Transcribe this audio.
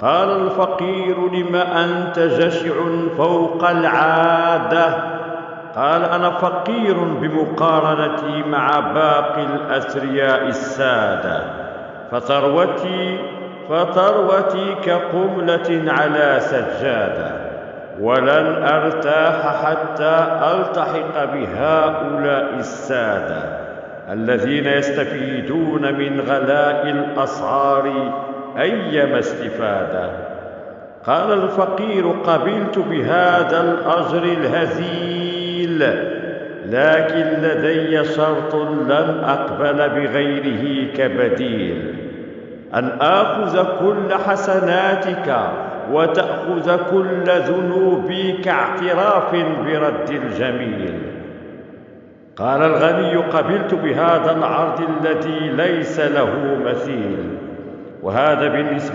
قال الفقير: لم أنت جشع فوق العادة؟ قال: أنا فقير بمقارنتي مع باقي الأثرياء السادة، فثروتي كقملة على سجادة، ولن أرتاح حتى ألتحق بهؤلاء السادة الذين يستفيدون من غلاء الأسعار أيما استفادة. قال الفقير: قبلت بهذا الأجر الهزيل، لكن لدي شرط لن أقبل بغيره كبديل: أن آخذ كل حسناتك وتأخذ كل ذنوبي كاعتراف برد الجميل. قال الغني: قبلت بهذا العرض الذي ليس له مثيل، وهذا بالنسبة